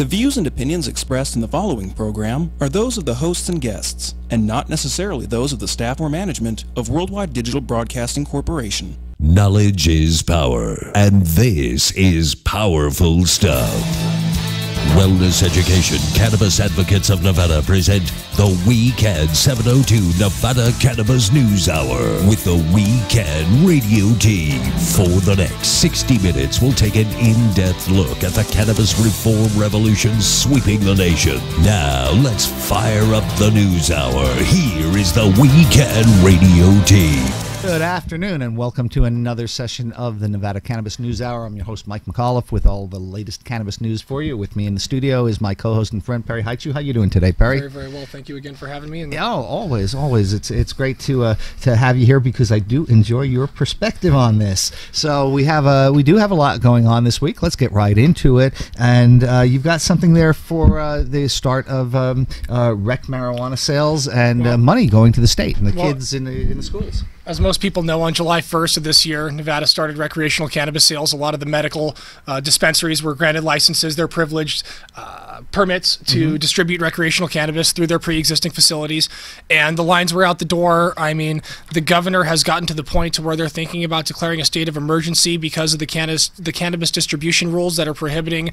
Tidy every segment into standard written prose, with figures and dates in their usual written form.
The views and opinions expressed in the following program are those of the hosts and guests, and not necessarily those of the staff or management of Worldwide Digital Broadcasting Corporation. Knowledge is power, and this is powerful stuff. Wellness Education Cannabis Advocates of Nevada present the We Can 702 Nevada Cannabis News Hour with the We Can radio team. For the next 60 minutes, we'll take an in-depth look at the cannabis reform revolution sweeping the nation. Now, let's fire up the news hour. Here is the We Can radio team. Good afternoon and welcome to another session of the Nevada Cannabis News Hour. I'm your host, Mike McAuliffe, with all the latest cannabis news for you. With me in the studio is my co-host and friend, Perry Heichu. How you doing today, Perry? Very, very well. Thank you again for having me. Yeah, always. It's great to have you here because I do enjoy your perspective on this. So we do have a lot going on this week. Let's get right into it. And you've got something there for the start of rec marijuana sales and money going to the state and the kids in the schools. As most people know, on July 1st of this year, Nevada started recreational cannabis sales. A lot of the medical dispensaries were granted licenses. They're privileged permits to distribute recreational cannabis through their pre-existing facilities. And the lines were out the door. I mean, the governor has gotten to the point to where they're thinking about declaring a state of emergency because of the cannabis distribution rules that are prohibiting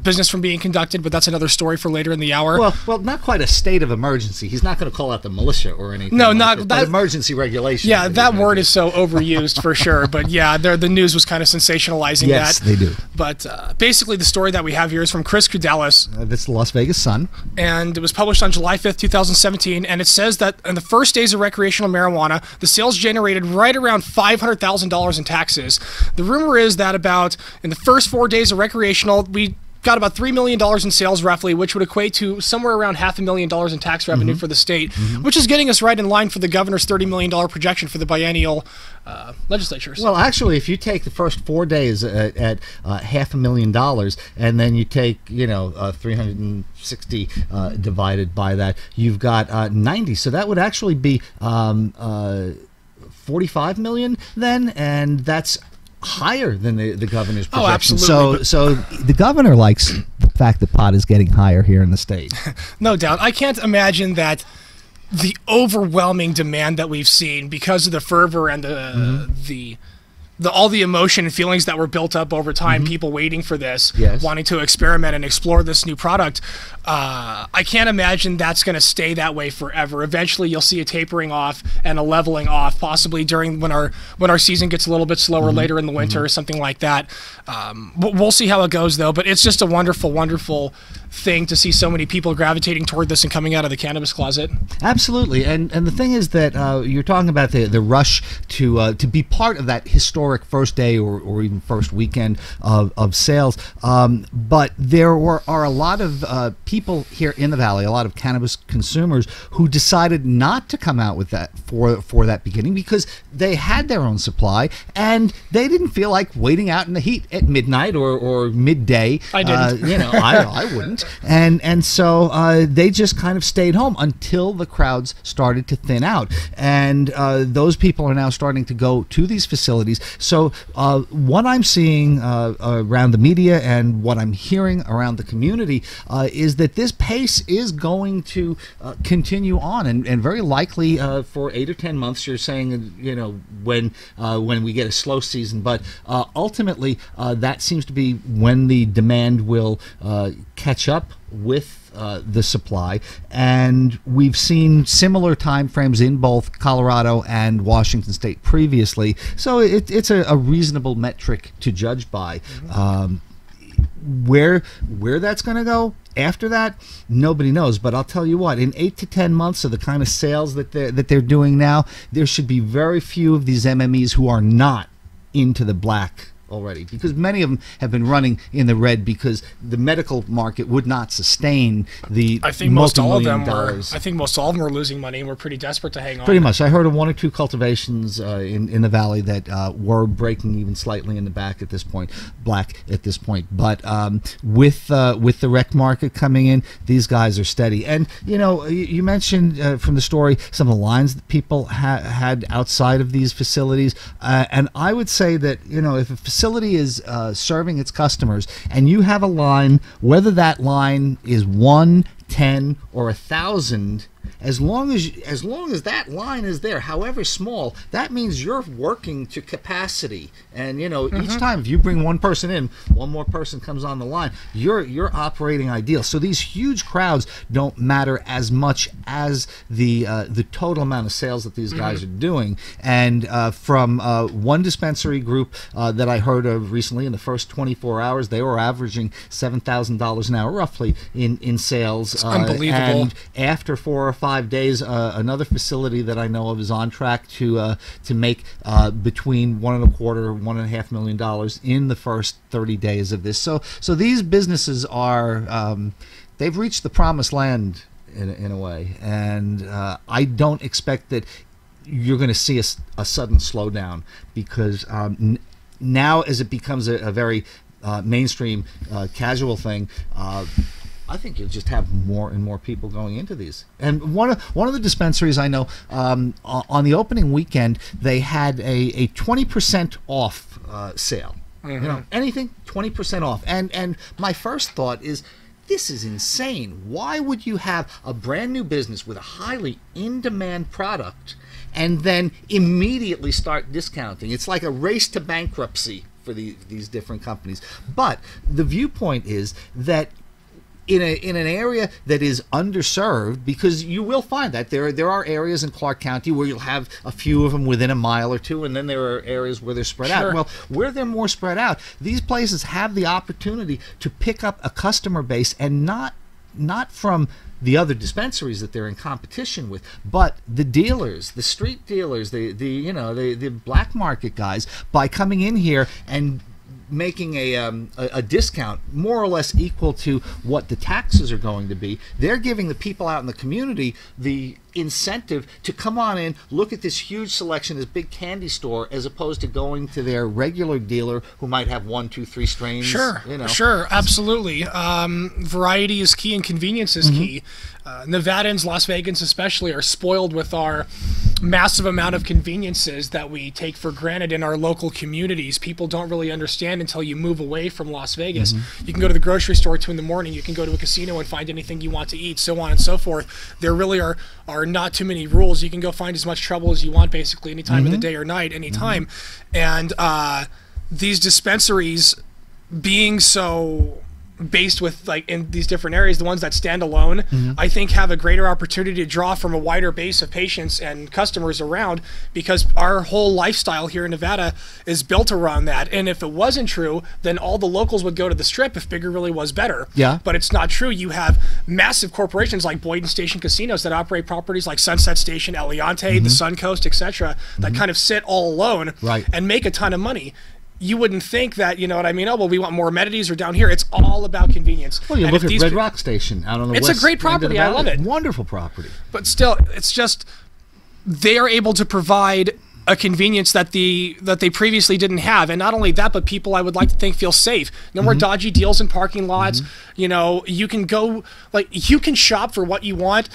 business from being conducted. But that's another story for later in the hour. Well, not quite a state of emergency. He's not going to call out the militia or anything. No, like not that. But emergency regulation. Yeah, that word is so overused for sure. But yeah, the news was kind of sensationalizing that. Yes, they do. But basically, the story that we have here is from Chris Kudelis. That's the Las Vegas Sun. And it was published on July 5th, 2017. And it says that in the first days of recreational marijuana, the sales generated right around $500,000 in taxes. The rumor is that in the first 4 days of recreational, we got about $3 million in sales roughly, which would equate to somewhere around $500,000 in tax revenue for the state, which is getting us right in line for the governor's $30 million projection for the biennial legislatures. Well, actually, if you take the first 4 days at $500,000 and then you take 360 divided by that, you've got 90. So that would actually be 45 million then, and that's higher than the governor's projection. Oh, absolutely. So the governor likes the fact that pot is getting higher here in the state. No doubt. I can't imagine that the overwhelming demand that we've seen because of the fervor and all the emotion and feelings that were built up over time, people waiting for this, wanting to experiment and explore this new product. I can't imagine that's going to stay that way forever. Eventually, you'll see a tapering off and a leveling off, possibly during when our season gets a little bit slower later in the winter or something like that. We'll see how it goes, though. But it's just a wonderful, wonderful thing to see so many people gravitating toward this and coming out of the cannabis closet. Absolutely, and the thing is that you're talking about the rush to be part of that historic first day or even first weekend of sales. But there are a lot of people here in the valley, a lot of cannabis consumers who decided not to come out with that for that beginning because they had their own supply and they didn't feel like waiting out in the heat at midnight or midday. I didn't. I wouldn't. And so they just kind of stayed home until the crowds started to thin out. And those people are now starting to go to these facilities. So what I'm seeing around the media and what I'm hearing around the community is that this pace is going to continue on and very likely for 8 or 10 months. You're saying, when we get a slow season. But ultimately, that seems to be when the demand will catch up with the supply, and we've seen similar time frames in both Colorado and Washington State previously, so it's a reasonable metric to judge by. Where that's going to go after that, nobody knows. But I'll tell you what, in 8 to 10 months of the kind of sales that they're doing now, there should be very few of these MMEs who are not into the black already, because many of them have been running in the red because the medical market would not sustain the I think most all of them were losing money and were pretty desperate to hang on. Pretty much. I heard of 1 or 2 cultivations in the valley that were breaking even slightly in the black at this point. But with the rec market coming in, these guys are steady. And you mentioned from the story some of the lines that people had outside of these facilities, and I would say that if a facility is serving its customers, and you have a line, whether that line is 1, 10, or 1,000, as long as that line is there, however small, that means you're working to capacity. And each time if you bring one person in, one more person comes on the line, you're operating ideal. So these huge crowds don't matter as much as the total amount of sales that these guys are doing. And from one dispensary group that I heard of recently, in the first 24 hours, they were averaging $7,000 an hour roughly in sales. It's unbelievable. And after 4 or 5 days, another facility that I know of is on track to make between $1.25–1.5 million in the first 30 days of this. So these businesses are they've reached the promised land in a way, and I don't expect that you're going to see a sudden slowdown, because now, as it becomes a very mainstream casual thing, I think you'll just have more and more people going into these. And one of the dispensaries I know, on the opening weekend, they had a 20% off sale. Anything 20% off. And my first thought is, this is insane. Why would you have a brand new business with a highly in-demand product and then immediately start discounting? It's like a race to bankruptcy for these different companies. But the viewpoint is that in an area that is underserved, because you will find that there are areas in Clark County where you'll have a few of them within a mile or two, and then there are areas where they're spread out. Well, where they're more spread out, these places have the opportunity to pick up a customer base, and not from the other dispensaries that they're in competition with, but the dealers, the street dealers, the black market guys, by coming in here and making a discount more or less equal to what the taxes are going to be. They're giving the people out in the community the incentive to come on in, look at this huge selection, this big candy store, as opposed to going to their regular dealer who might have 1, 2, 3 strains. Sure, absolutely. Variety is key and convenience is key. Nevadans, Las Vegans especially, are spoiled with our massive amount of conveniences that we take for granted in our local communities. People don't really understand until you move away from Las Vegas. You can go to the grocery store at 2 in the morning, you can go to a casino and find anything you want to eat, so on and so forth. There really are not too many rules. You can go find as much trouble as you want, basically, any time of the day or night, anytime. And these dispensaries, being so based with, like, in these different areas, the ones that stand alone, I think have a greater opportunity to draw from a wider base of patients and customers around, because our whole lifestyle here in Nevada is built around that. And if it wasn't true, then all the locals would go to the Strip if bigger really was better. But it's not true. You have massive corporations like Boynton Station Casinos that operate properties like Sunset Station, Eliante, the Suncoast, etc., that kind of sit all alone and make a ton of money. You wouldn't think that, you know what I mean? Oh, well, we want more amenities, or down here. It's all about convenience. Well, you look at Red Rock Station out on the west. It's a great property. I love it. Wonderful property. But still, it's just they are able to provide a convenience that they previously didn't have. And not only that, but people, I would like to think, feel safe. No more dodgy deals in parking lots. You know, you can go, like, you can shop for what you want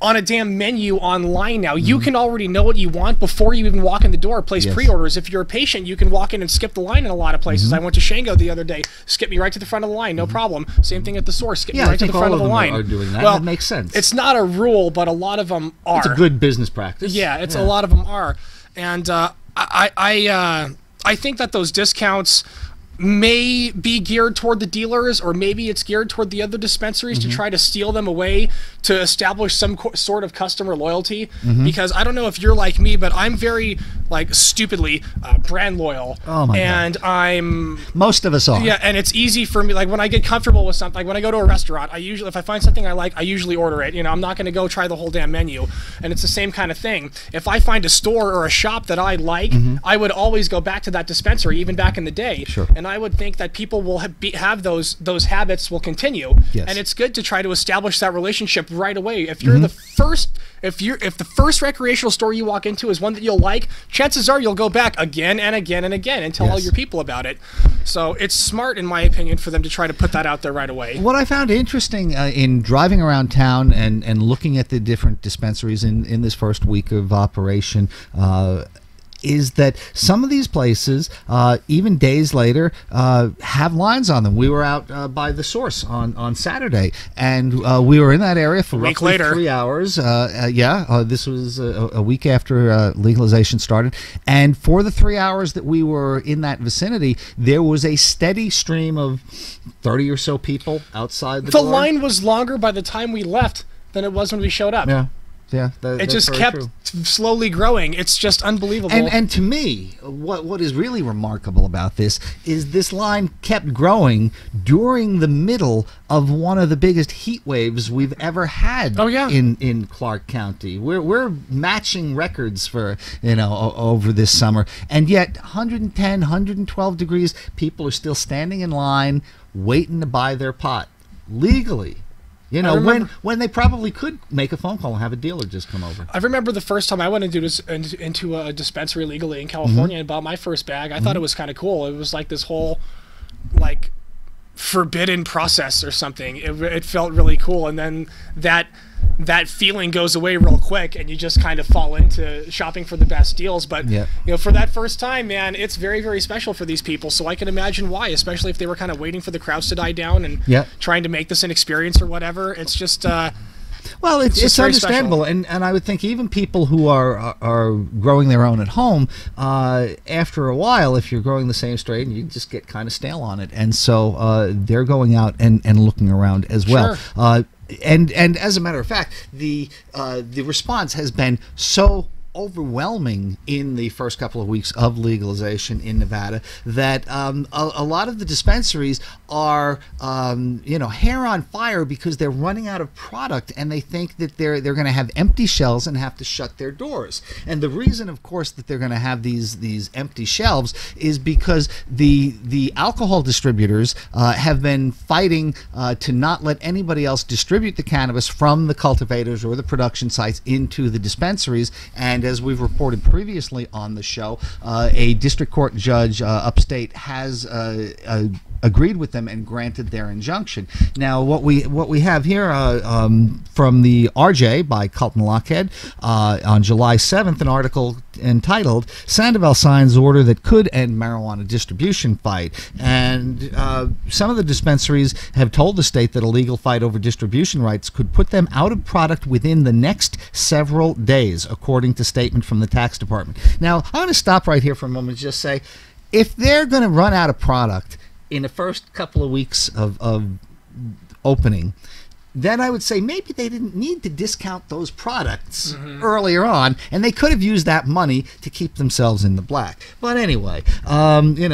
on a damn menu online now. You can already know what you want before you even walk in the door. Place pre-orders. If you're a patient, you can walk in and skip the line in a lot of places. I went to Shango the other day. Skip me right to the front of the line, no problem. Same thing at the source. Skip me right to the front of the line. Are doing that. Well, that makes sense. It's not a rule, but a lot of them are. It's a good business practice. Yeah, it's a lot of them are. And I think that those discounts may be geared toward the dealers, or maybe it's geared toward the other dispensaries to try to steal them away to establish some sort of customer loyalty. Because I don't know if you're like me, but I'm very, like, stupidly brand loyal. Oh my God. Most of us are. Yeah, and it's easy for me. Like, when I get comfortable with something, like when I go to a restaurant, if I find something I like, I usually order it. You know, I'm not going to go try the whole damn menu. And it's the same kind of thing. If I find a store or a shop that I like, I would always go back to that dispensary, even back in the day. And I would think that people will have those habits will continue. And it's good to try to establish that relationship right away. If you're the first, if the first recreational store you walk into is one that you'll like, chances are you'll go back again and again and again and tell all your people about it. So it's smart, in my opinion, for them to try to put that out there right away. What I found interesting in driving around town and looking at the different dispensaries in this first week of operation, is that some of these places, even days later, have lines on them. We were out by the Source on Saturday, and we were in that area for roughly 3 hours. This was a week after legalization started, and for the 3 hours that we were in that vicinity, there was a steady stream of 30 or so people outside the door. The line was longer by the time we left than it was when we showed up. Yeah, it just kept slowly growing. It's just unbelievable. And to me, what is really remarkable about this is this line kept growing during the middle of one of the biggest heat waves we've ever had. In Clark County. We're matching records for over this summer, and yet 110, 112 degrees, people are still standing in line waiting to buy their pot legally. When they probably could make a phone call and have a dealer just come over. I remember the first time I went into a dispensary legally in California and bought my first bag. I thought it was kind of cool. It was like this whole, forbidden process or something. It felt really cool, and then that feeling goes away real quick, and you just kind of fall into shopping for the best deals. But for that first time, man, it's very, very special for these people. So I can imagine why, especially if they were kind of waiting for the crowds to die down and trying to make this an experience or whatever. It's just well, it's understandable, and I would think even people who are growing their own at home, after a while, if you're growing the same strain, you just get kind of stale on it, and so they're going out and looking around as well. And as a matter of fact, the response has been so overwhelming in the first couple of weeks of legalization in Nevada that a lot of the dispensaries are hair on fire because they're running out of product, and they think that they're going to have empty shelves and have to shut their doors. And the reason, of course, that they're going to have these empty shelves is because the alcohol distributors have been fighting to not let anybody else distribute the cannabis from the cultivators or the production sites into the dispensaries. And as we've reported previously on the show, a district court judge upstate has agreed with them and granted their injunction. Now, what we have here from the RJ by Colton Lockhead on July 7th, an article entitled "Sandoval Signs Order That Could End Marijuana Distribution Fight." And some of the dispensaries have told the state that a legal fight over distribution rights could put them out of product within the next several days, according to statement from the tax department. Now, I'm going to stop right here for a moment and just say, if they're going to run out of product in the first couple of weeks of opening, then I would say maybe they didn't need to discount those products earlier on, and they could have used that money to keep themselves in the black. But anyway,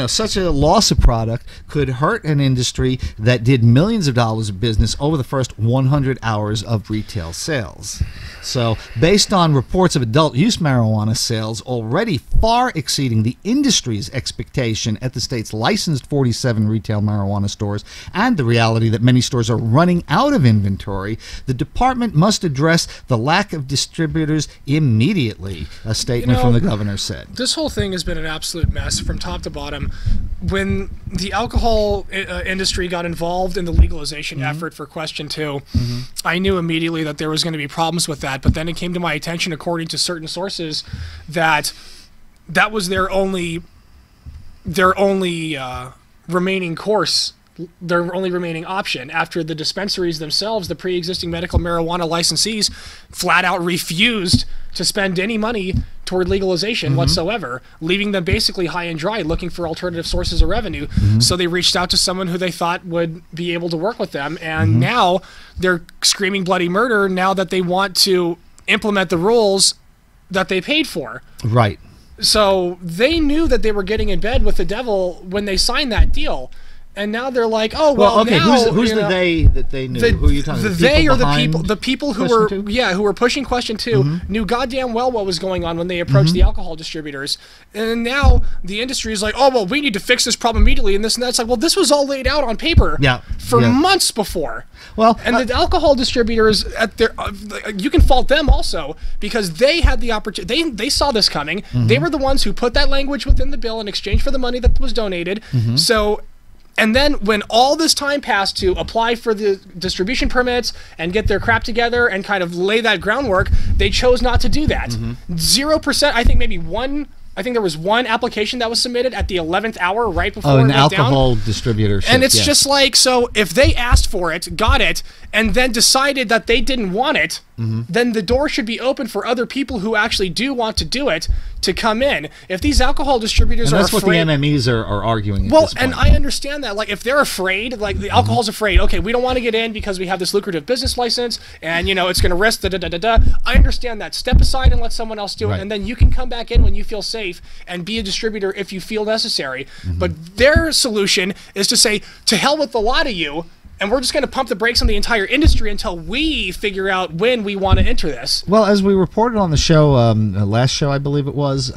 such a loss of product could hurt an industry that did millions of dollars of business over the first 100 hours of retail sales. So, based on reports of adult use marijuana sales already far exceeding the industry's expectation at the state's licensed 47 retail marijuana stores, and the reality that many stores are running out of inventory, the department must address the lack of distributors immediately, a statement from the governor said. This whole thing has been an absolute mess from top to bottom. When the alcohol industry got involved in the legalization effort for Question 2, I knew immediately that there was going to be problems with that, but then it came to my attention, according to certain sources, that was their only remaining course, their only remaining option after the dispensaries themselves, the pre-existing medical marijuana licensees, flat out refused to spend any money toward legalization whatsoever, leaving them basically high and dry looking for alternative sources of revenue. So they reached out to someone who they thought would be able to work with them, and now they're screaming bloody murder now that they want to implement the rules that they paid for. Right. So they knew that they were getting in bed with the devil when they signed that deal. And now they're like, oh well. Okay, now, who's the they that they knew? Who are you talking about? They are the people who were who were pushing Question 2 knew goddamn well what was going on when they approached the alcohol distributors. And now the industry is like, oh well, we need to fix this problem immediately, and this and that. It's like, well, this was all laid out on paper for months before. Well, and the alcohol distributors at their you can fault them also, because they had the opportunity. They saw this coming. They were the ones who put that language within the bill in exchange for the money that was donated. So. And then when all this time passed to apply for the distribution permits and get their crap together and kind of lay that groundwork, they chose not to do that. 0%, I think maybe one I think there was one application that was submitted at the 11th hour right before an it went alcohol down. distributorship. And it's just like, so if they asked for it, got it, and then decided that they didn't want it, then the door should be open for other people who actually do want to do it to come in. If these alcohol distributors and are that's afraid, what the MMEs are arguing at well, this point. and I understand that. Like, if they're afraid, like the alcohol's afraid, okay, we don't want to get in because we have this lucrative business license, and it's going to risk da-da-da-da-da. I understand that. Step aside and let someone else do it, and then you can come back in when you feel safe and be a distributor if you feel necessary. But their solution is to say, to hell with the lot of you, and we're just going to pump the brakes on the entire industry until we figure out when we want to enter this. Well, as we reported on the show, last show I believe it was,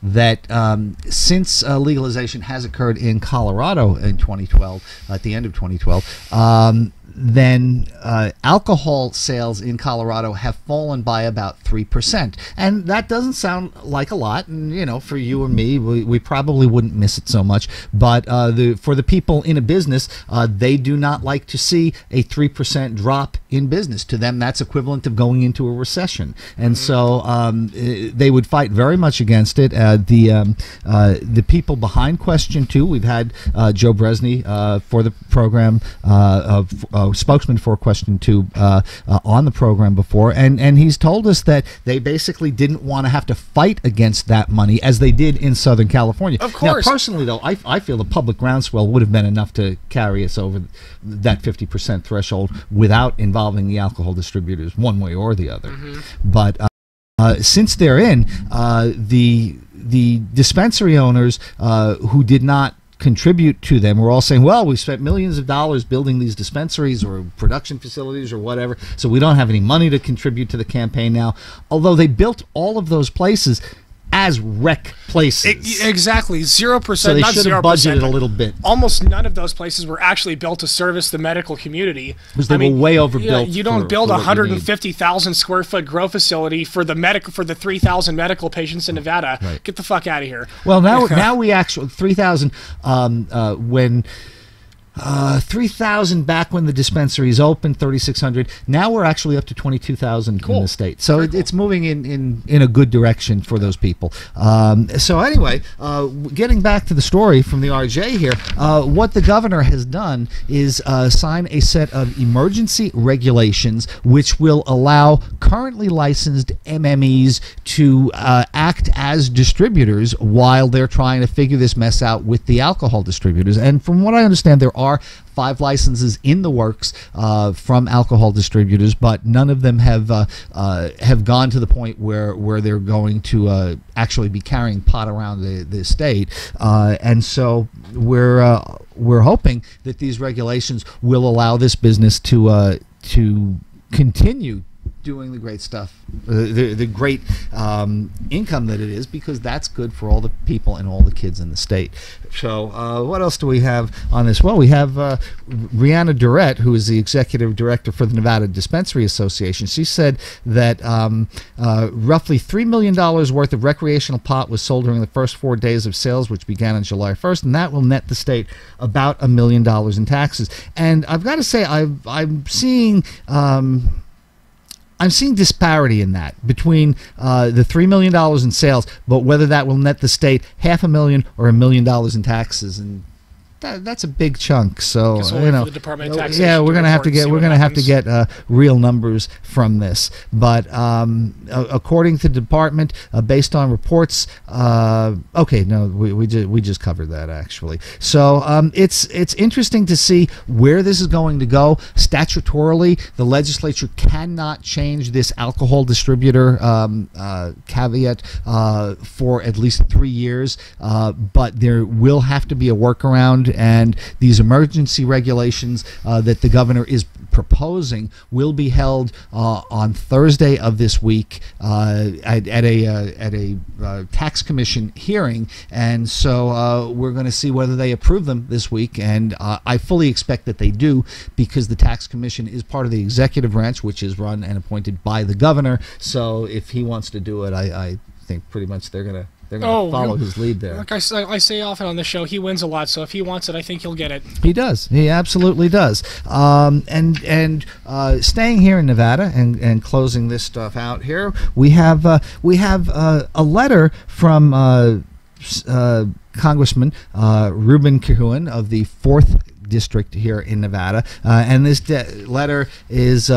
that since legalization has occurred in Colorado in 2012, at the end of 2012, then alcohol sales in Colorado have fallen by about 3%. And that doesn't sound like a lot. And, for you and me, we probably wouldn't miss it so much. But for the people in a business, they do not like to see a 3% drop in business. To them, that's equivalent of going into a recession. And so they would fight very much against it. The people behind Question 2, we've had Joe Bresney for the program, spokesman for Question 2 on the program before, and he's told us that they basically didn't want to have to fight against that money as they did in Southern California. Of course. Now, personally, though, I feel the public groundswell would have been enough to carry us over that 50% threshold without involving the alcohol distributors one way or the other. But since they're in, the dispensary owners who did not contribute to them, we're all saying, well, we spent millions of dollars building these dispensaries or production facilities or whatever, so we don't have any money to contribute to the campaign now, although they built all of those places as rec places. Exactly, 0%. So they not should 0%, have budgeted a little bit. Almost none of those places were actually built to service the medical community. Because they were way overbuilt. You don't build a 150,000 square foot grow facility for the 3,000 medical patients in Nevada. Right. Get the fuck out of here. Well, now we actually 3,000 when. 3,000 back when the dispensaries opened, 3,600. Now we're actually up to 22,000 in the state. So it's moving in a good direction for those people. So anyway, getting back to the story from the RJ here, what the governor has done is sign a set of emergency regulations which will allow currently licensed MMEs to act as distributors while they're trying to figure this mess out with the alcohol distributors. And from what I understand, there are 5 licenses in the works from alcohol distributors, but none of them have gone to the point where they're going to actually be carrying pot around the state. And so we're hoping that these regulations will allow this business to continue doing the great stuff, the great income that it is, because that's good for all the people and all the kids in the state. So what else do we have on this? Well, we have Rihanna Durrett, who is the executive director for the Nevada Dispensary Association. She said that roughly $3 million worth of recreational pot was sold during the first 4 days of sales, which began on July 1st, and that will net the state about $1 million in taxes. And I've got to say, I'm seeing disparity in that between the $3 million in sales, but whether that will net the state $500,000 or $1 million in taxes, and that's a big chunk. So for the Department of Taxation, yeah, we're gonna have to get real numbers from this. But according to the department, based on reports, we just covered that actually. So it's interesting to see where this is going to go. Statutorily, the legislature cannot change this alcohol distributor caveat for at least 3 years, but there will have to be a workaround. And these emergency regulations that the governor is proposing will be held on Thursday of this week at a tax commission hearing, and so we're going to see whether they approve them this week. And I fully expect that they do, because the tax commission is part of the executive branch, which is run and appointed by the governor. So if he wants to do it, I think pretty much they're going to They're going to follow his lead there. Like I say often on the show, he wins a lot. So if he wants it, I think he'll get it. He does. He absolutely does. And staying here in Nevada and closing this stuff out here, we have a letter from Congressman Ruben Cahuin of the 4th District here in Nevada, and this letter is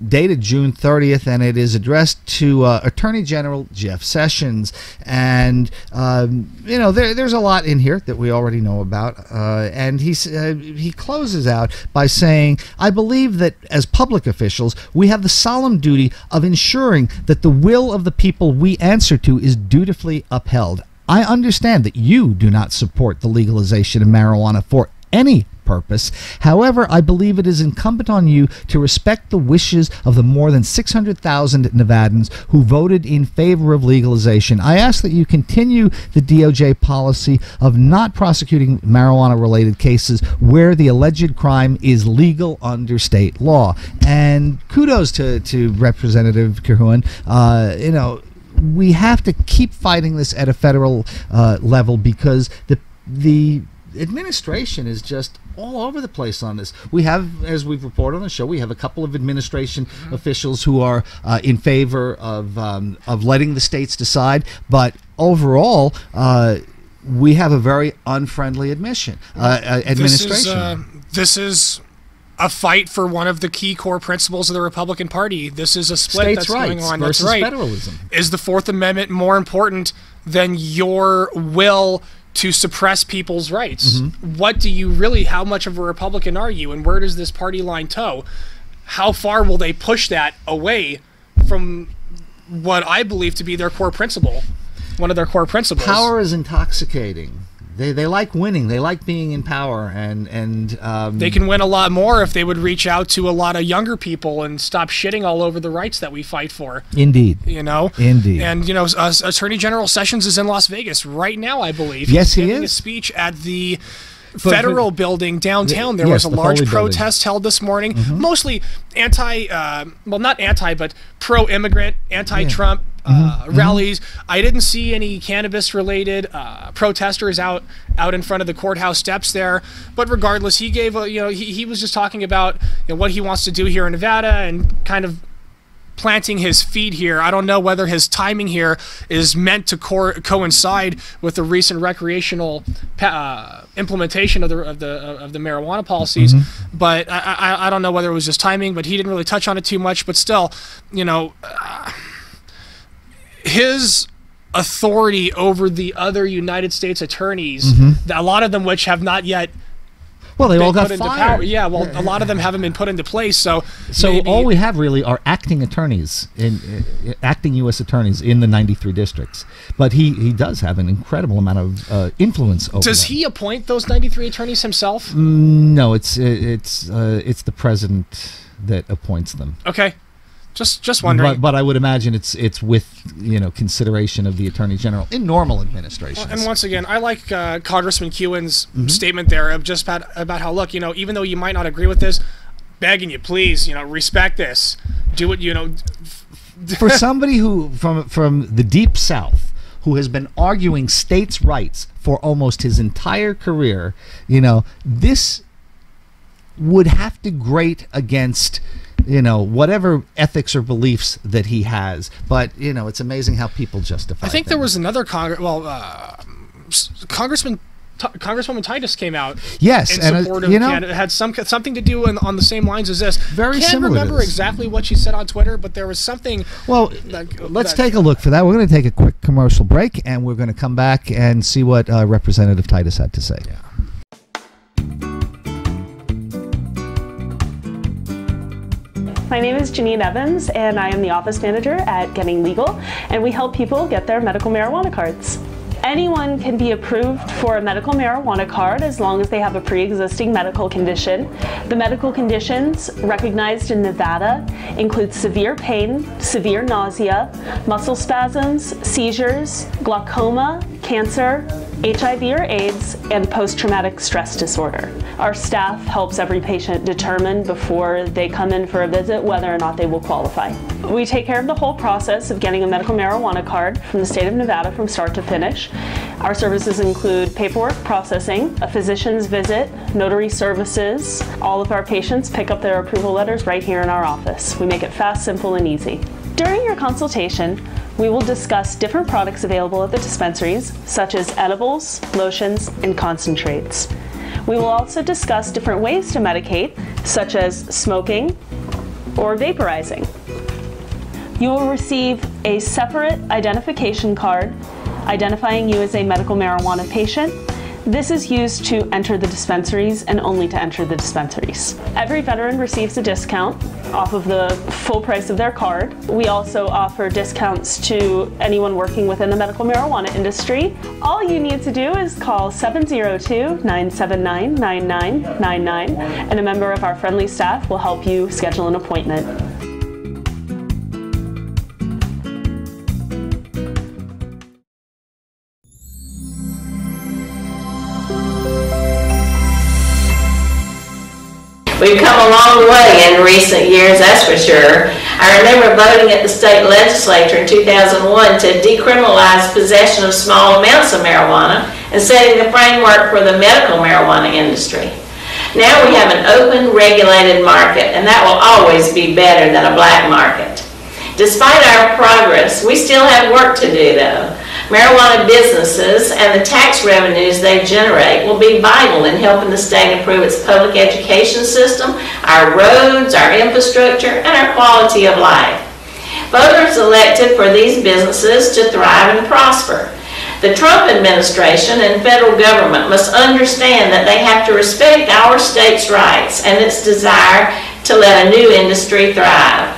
dated June 30th, and it is addressed to Attorney General Jeff Sessions. And there's a lot in here that we already know about, and he closes out by saying, "I believe that as public officials we have the solemn duty of ensuring that the will of the people we answer to is dutifully upheld. I understand that you do not support the legalization of marijuana for any purpose. However, I believe it is incumbent on you to respect the wishes of the more than 600,000 Nevadans who voted in favor of legalization. I ask that you continue the DOJ policy of not prosecuting marijuana-related cases where the alleged crime is legal under state law." And kudos to Representative Cahuin. We have to keep fighting this at a federal level, because the administration is just all over the place on this. We have, as we've reported on the show, we have a couple of administration officials who are in favor of letting the states decide, but overall, we have a very unfriendly administration. This is a fight for one of the key core principles of the Republican Party. This is a split States' that's rights going on. Versus that's right. federalism. Is the Fourth Amendment more important than your will to suppress people's rights? What do you really, how much of a Republican are you, and where does this party line toe? How far will they push that away from what I believe to be their core principle, one of their core principles? Power is intoxicating. They like winning. They like being in power, and they can win a lot more if they would reach out to a lot of younger people and stop shitting all over the rights that we fight for. Indeed. Indeed. And Attorney General Sessions is in Las Vegas right now, I believe. Yes, He's he giving is. a speech at the federal building downtown. There was a the large Foley building. protest held this morning, mostly not anti, but pro-immigrant, anti-Trump rallies. I didn't see any cannabis-related protesters out in front of the courthouse steps there. But regardless, he gave he was just talking about what he wants to do here in Nevada and kind of planting his feet here. I don't know whether his timing here is meant to coincide with the recent recreational implementation of the marijuana policies, but I don't know whether it was just timing. But he didn't really touch on it too much. But still, his authority over the other United States attorneys, a lot of them which have not yet. Well, they all got put into fired. power. Yeah, well, a lot of them haven't been put into place. So all we have really are acting attorneys, acting U.S. attorneys in the 93 districts. But he does have an incredible amount of influence over Does them. he appoint those 93 attorneys himself? No, it's the president that appoints them. Okay. Just wondering. But I would imagine it's with consideration of the Attorney General in normal administrations. And once again, I like Congressman Kewen's statement there of just about how, look, even though you might not agree with this, begging you, please, respect this. Do what For somebody who from the deep South, who has been arguing states' rights for almost his entire career, this would have to grate against whatever ethics or beliefs that he has. But it's amazing how people justify. I think there was another Congresswoman Titus came out. Yes, in support of Canada. It had something to do on the same lines as this. Very Can't similar. remember exactly what she said on Twitter, but there was something. Well, let's take a look for that. We're going to take a quick commercial break, and we're going to come back and see what Representative Titus had to say. Yeah. My name is Janine Evans, and I am the office manager at Getting Legal, and we help people get their medical marijuana cards. Anyone can be approved for a medical marijuana card as long as they have a pre-existing medical condition. The medical conditions recognized in Nevada include severe pain, severe nausea, muscle spasms, seizures, glaucoma, cancer, HIV or AIDS, and post-traumatic stress disorder. Our staff helps every patient determine before they come in for a visit whether or not they will qualify. We take care of the whole process of getting a medical marijuana card from the state of Nevada from start to finish. Our services include paperwork processing, a physician's visit, notary services. All of our patients pick up their approval letters right here in our office. We make it fast, simple, and easy. During your consultation, we will discuss different products available at the dispensaries, such as edibles, lotions, and concentrates. We will also discuss different ways to medicate, such as smoking or vaporizing. You will receive a separate identification card identifying you as a medical marijuana patient. This is used to enter the dispensaries and only to enter the dispensaries. Every veteran receives a discount off of the full price of their card. We also offer discounts to anyone working within the medical marijuana industry. All you need to do is call 702-979-9999 and a member of our friendly staff will help you schedule an appointment. We've come a long way in recent years, that's for sure. I remember voting at the state legislature in 2001 to decriminalize possession of small amounts of marijuana and setting the framework for the medical marijuana industry. Now we have an open, regulated market, and that will always be better than a black market. Despite our progress, we still have work to do, though. Marijuana businesses and the tax revenues they generate will be vital in helping the state improve its public education system, our roads, our infrastructure, and our quality of life. Voters elected for these businesses to thrive and prosper. The Trump administration and federal government must understand that they have to respect our state's rights and its desire to let a new industry thrive.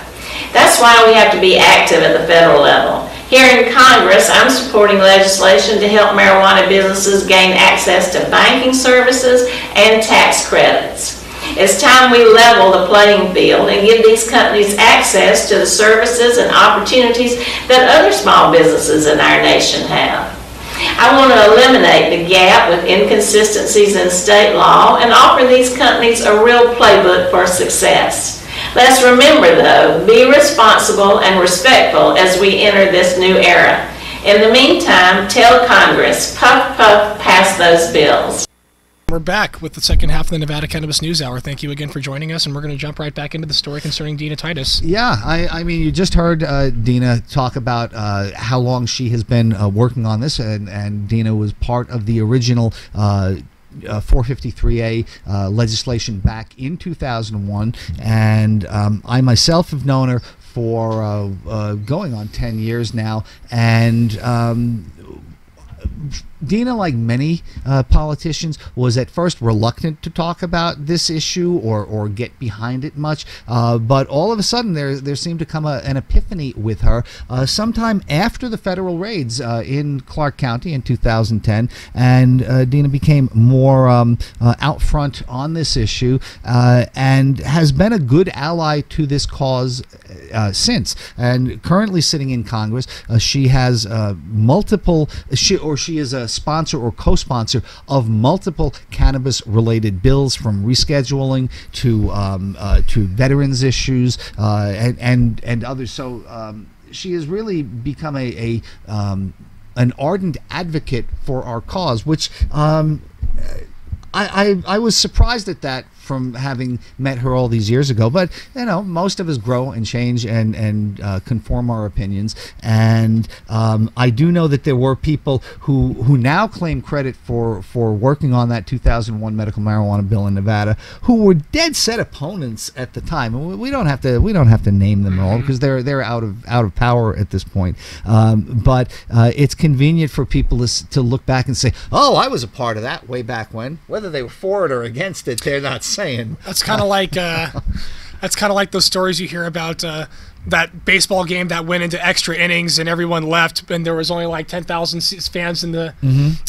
That's why we have to be active at the federal level. Here in Congress, I'm supporting legislation to help marijuana businesses gain access to banking services and tax credits. It's time we level the playing field and give these companies access to the services and opportunities that other small businesses in our nation have. I want to eliminate the gap with inconsistencies in state law and offer these companies a real playbook for success. Let's remember, though, be responsible and respectful as we enter this new era. In the meantime, tell Congress, puff, puff, pass those bills. We're back with the second half of the Nevada Cannabis News Hour. Thank you again for joining us, and we're going to jump right back into the story concerning Dina Titus. Yeah, I mean, you just heard Dina talk about how long she has been working on this, and Dina was part of the original 453A legislation back in 2001, and I myself have known her for going on 10 years now, and Dina, like many politicians, was at first reluctant to talk about this issue or get behind it much, but all of a sudden there seemed to come an epiphany with her sometime after the federal raids in Clark County in 2010, and Dina became more out front on this issue and has been a good ally to this cause since. And currently sitting in Congress, she has she is a sponsor or co-sponsor of multiple cannabis-related bills, from rescheduling to veterans issues and others. So she has really become an ardent advocate for our cause, which I was surprised at that from having met her all these years ago. But you know, most of us grow and change and conform our opinions. And I do know that there were people who now claim credit for working on that 2001 medical marijuana bill in Nevada, who were dead set opponents at the time. And we don't have to name them all because they're out of power at this point. But it's convenient for people to look back and say, "Oh, I was a part of that way back when." Whether they were for it or against it, they're not saying. That's kind of like those stories you hear about that baseball game that went into extra innings and everyone left, and there was only like 10,000 fans in the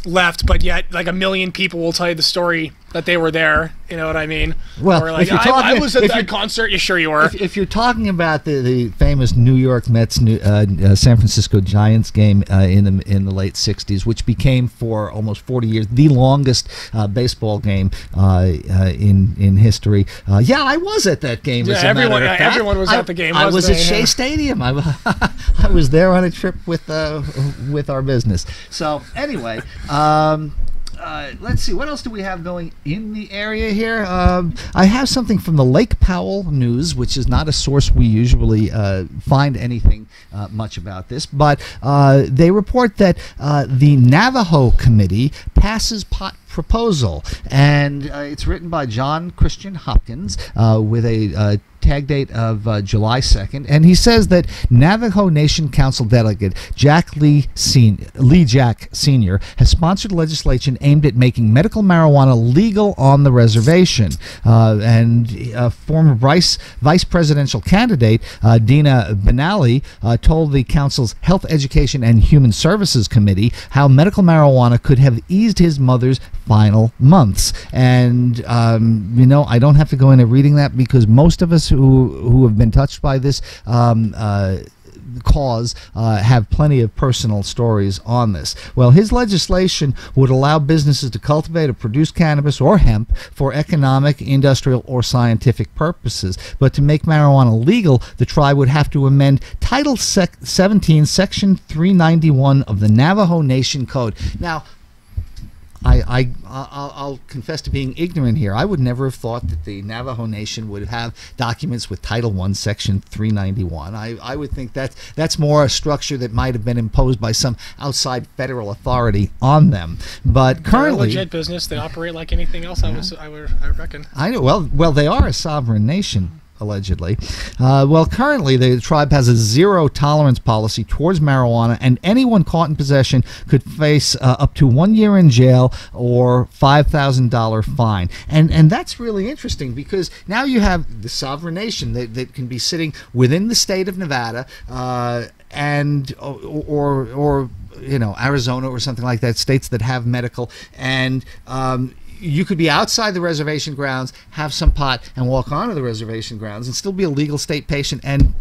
left, but yet like 1 million people will tell you the story that they were there. You know what I mean? Well, or like, if you're talking, I was at that concert. You sure you were? If you're talking about the famous New York Mets, San Francisco Giants game in the late '60s, which became for almost 40 years the longest baseball game in history. Yeah, I was at that game. Yeah, everyone was at the game. I was at Shea Stadium. I was there on a trip with our business. So anyway. Let's see, what else do we have going in the area here? I have something from the Lake Powell News, which is not a source we usually find anything much about this, but they report that the Navajo Committee passes pot proposal, and it's written by John Christian Hopkins with a tag date of July 2nd, and he says that Navajo Nation Council delegate Jack Lee Jack Sr. has sponsored legislation aimed at making medical marijuana legal on the reservation. And former vice presidential candidate Dina Benally told the council's Health, Education, and Human Services Committee how medical marijuana could have eased his mother's final months. And I don't have to go into reading that, because most of us who have been touched by this cause have plenty of personal stories on this. Well, his legislation would allow businesses to cultivate or produce cannabis or hemp for economic, industrial, or scientific purposes. But to make marijuana legal, the tribe would have to amend Title 17, Section 391 of the Navajo Nation Code. Now, I'll confess to being ignorant here. I would never have thought that the Navajo Nation would have documents with Title I, Section 391. I would think that's more a structure that might have been imposed by some outside federal authority on them. But currently, they're a legit business. They operate like anything else. I reckon. I know. Well, they are a sovereign nation, allegedly. Well, currently the tribe has a zero tolerance policy towards marijuana, and anyone caught in possession could face up to 1 year in jail or $5,000 fine. And that's really interesting, because now you have the sovereign nation that can be sitting within the state of Nevada and or Arizona or something like that, states that have medical, and you could be outside the reservation grounds, have some pot, and walk onto the reservation grounds and still be a legal state patient and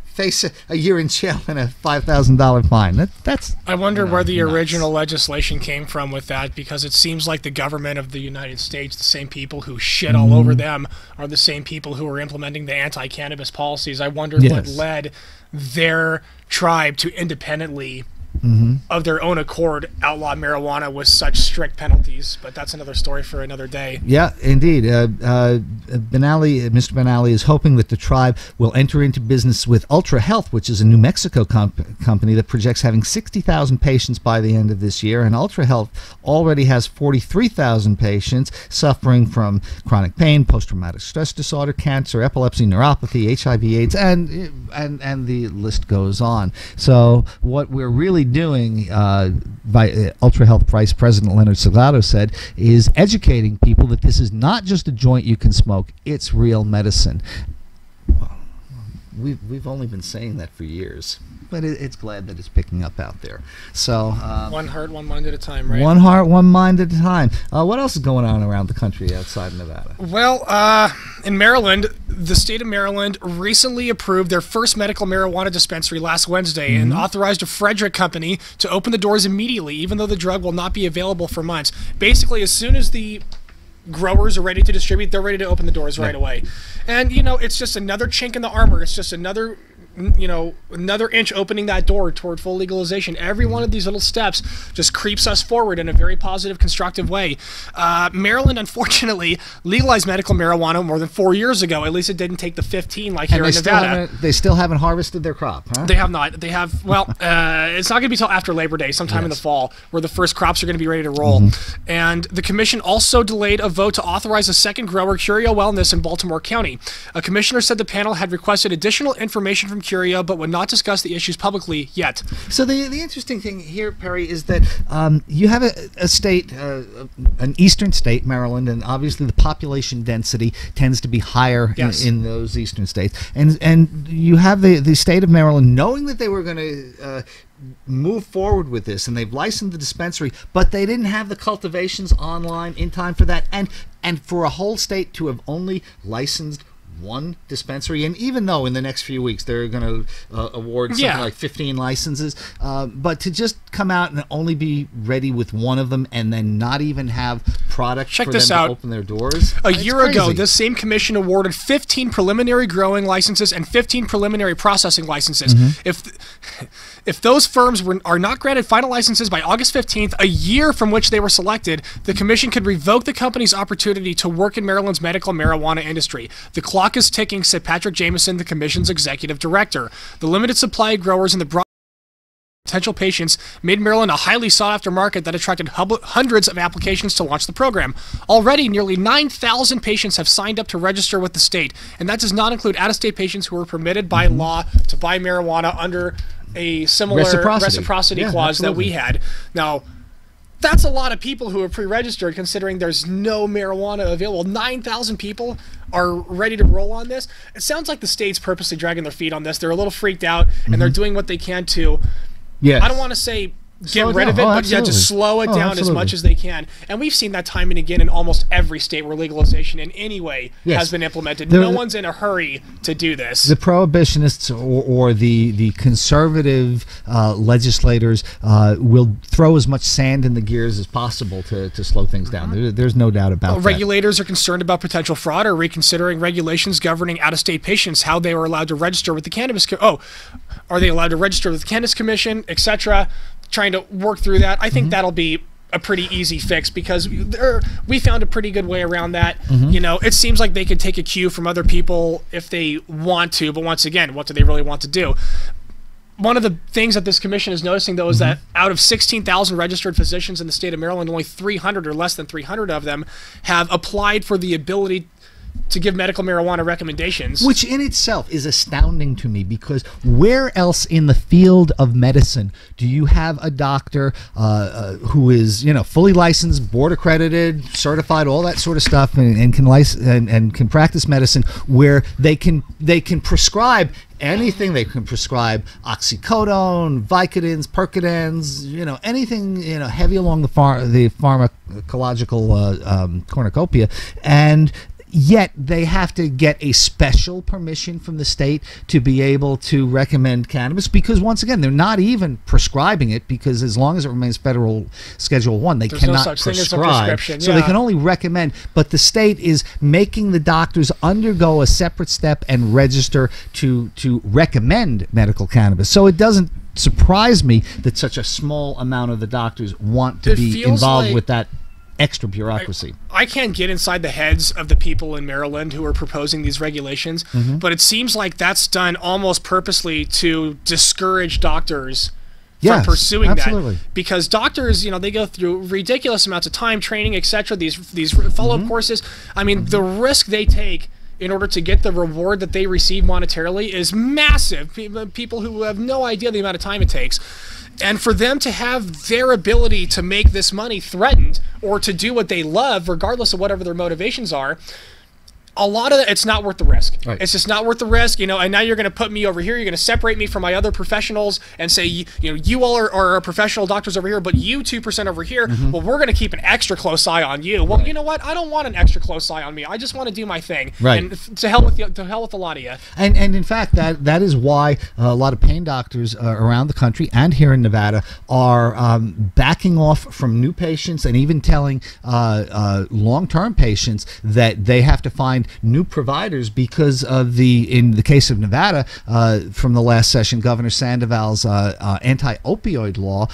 face a year in jail and a $5,000 fine. That's. I wonder where the original legislation came from with that, because it seems like the government of the United States, the same people who shit all over them, are the same people who are implementing the anti-cannabis policies. I wonder what led their tribe to independently, of their own accord, outlaw marijuana with such strict penalties. But that's another story for another day. Yeah, indeed. Mr. Benally is hoping that the tribe will enter into business with Ultra Health, which is a New Mexico company that projects having 60,000 patients by the end of this year. And Ultra Health already has 43,000 patients suffering from chronic pain, post-traumatic stress disorder, cancer, epilepsy, neuropathy, HIV/AIDS, and the list goes on. So what we're really doing, by Ultra Health Vice President Leonard Salgado said, is educating people that this is not just a joint you can smoke, it's real medicine. Well, we've only been saying that for years, but it's glad that it's picking up out there. So one heart, one mind at a time, right? One heart, one mind at a time. What else is going on around the country outside of Nevada? Well, in Maryland, the state of Maryland recently approved their first medical marijuana dispensary last Wednesday and authorized a Frederick company to open the doors immediately, even though the drug will not be available for months. Basically, as soon as the growers are ready to distribute, they're ready to open the doors right away. And, it's just another chink in the armor. It's just another inch opening that door toward full legalization. Every one of these little steps just creeps us forward in a very positive, constructive way. Maryland, unfortunately, legalized medical marijuana more than 4 years ago. At least it didn't take the 15 like here in Nevada. They still haven't harvested their crop, huh? They have not. They have, it's not going to be till after Labor Day, sometime in the fall, where the first crops are going to be ready to roll. And the commission also delayed a vote to authorize a second grower, Curio Wellness, in Baltimore County. A commissioner said the panel had requested additional information from curio, but would not discuss the issues publicly yet. So the interesting thing here, Perry, is that you have a state, an eastern state, Maryland, and obviously the population density tends to be higher in those eastern states. And you have the state of Maryland knowing that they were going to move forward with this, and they've licensed the dispensary, but they didn't have the cultivations online in time for that. And for a whole state to have only licensed one dispensary, and even though in the next few weeks they're going to award something like 15 licenses, but to just come out and only be ready with one of them and then not even have product for them to open their doors. A year ago, this same commission awarded 15 preliminary growing licenses and 15 preliminary processing licenses. If those firms are not granted final licenses by August 15th, a year from which they were selected, the commission could revoke the company's opportunity to work in Maryland's medical marijuana industry. The clock is ticking, said Patrick Jameson, the commission's executive director. The limited supply of growers and the broad potential patients made Maryland a highly sought-after market that attracted hundreds of applications to launch the program. Already, nearly 9,000 patients have signed up to register with the state, and that does not include out-of-state patients who are permitted by law to buy marijuana under a similar reciprocity clause that we had. Now, that's a lot of people who are pre-registered, considering there's no marijuana available. 9,000 people are ready to roll on this. It sounds like the state's purposely dragging their feet on this. They're a little freaked out, and they're doing what they can to, I don't want to say get rid of it, but just slow it down as much as they can. And we've seen that time and again in almost every state where legalization in any way has been implemented. No one's in a hurry to do this. The prohibitionists or the conservative legislators will throw as much sand in the gears as possible to slow things down. There's no doubt about that. Regulators are concerned about potential fraud or reconsidering regulations governing out-of-state patients, how they are allowed to register with the Cannabis are they allowed to register with the Cannabis Commission, etc., trying to work through that. I think that'll be a pretty easy fix, because we found a pretty good way around that. You know, it seems like they could take a cue from other people if they want to, but once again, what do they really want to do? One of the things that this commission is noticing, though, is that out of 16,000 registered physicians in the state of Maryland, only 300 or less than 300 of them have applied for the ability to give medical marijuana recommendations. Which in itself is astounding to me, because where else in the field of medicine do you have a doctor who is, fully licensed, board accredited, certified, all that sort of stuff, and can practice medicine, where they can prescribe anything? They can prescribe oxycodone, Vicodins, Percodins, anything heavy along the pharmacological cornucopia, and yet they have to get a special permission from the state to be able to recommend cannabis, because once again, they're not even prescribing it, because as long as it remains federal Schedule I, they cannot prescribe. So they can only recommend, but the state is making the doctors undergo a separate step and register to recommend medical cannabis. So it doesn't surprise me that such a small amount of the doctors want to be involved with that extra bureaucracy. I can't get inside the heads of the people in Maryland who are proposing these regulations, but it seems like that's done almost purposely to discourage doctors from pursuing that. Because doctors, they go through ridiculous amounts of time, training, etc., these follow-up courses. I mean, the risk they take in order to get the reward that they receive monetarily is massive. People who have no idea the amount of time it takes. And for them to have their ability to make this money threatened, or to do what they love, regardless of whatever their motivations are, a lot of it's not worth the risk. It's just not worth the risk, and now you're going to put me over here, you're going to separate me from my other professionals and say, you all are professional doctors over here, but you 2% over here, well, we're going to keep an extra close eye on you. Well, you know what? I don't want an extra close eye on me. I just want to do my thing. And to hell with a lot of you. And in fact, that is why a lot of pain doctors around the country and here in Nevada are backing off from new patients, and even telling long-term patients that they have to find new providers, because of in the case of Nevada, from the last session, Governor Sandoval's anti-opioid law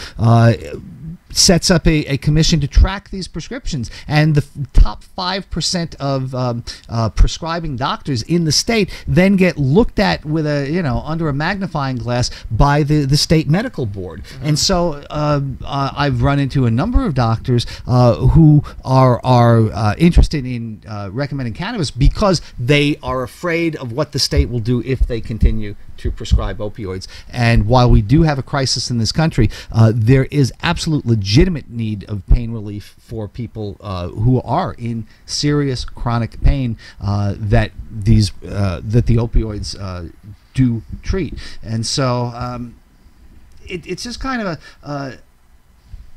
sets up a commission to track these prescriptions, and the top 5% of prescribing doctors in the state then get looked at with under a magnifying glass by the state medical board. And so I've run into a number of doctors who are interested in recommending cannabis because they are afraid of what the state will do if they continue to prescribe opioids. And while we do have a crisis in this country, there is absolute legitimate need of pain relief for people who are in serious chronic pain that the opioids do treat. And so it's just kind of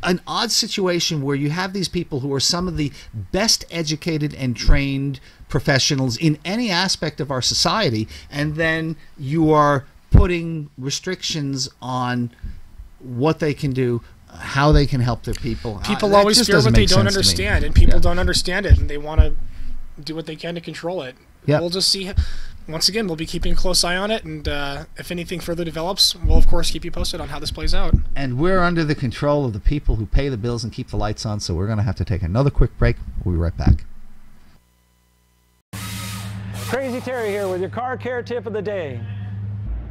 an odd situation where you have these people who are some of the best educated and trained professionals in any aspect of our society, and then you are putting restrictions on what they can do, how they can help their people. People always fear what they don't understand, and people don't understand it, and they want to do what they can to control it. Yep. We'll just see. Once again, we'll be keeping a close eye on it, and if anything further develops, we'll of course keep you posted on how this plays out. And we're under the control of the people who pay the bills and keep the lights on, so we're going to have to take another quick break. We'll be right back. Crazy Terry here with your car care tip of the day.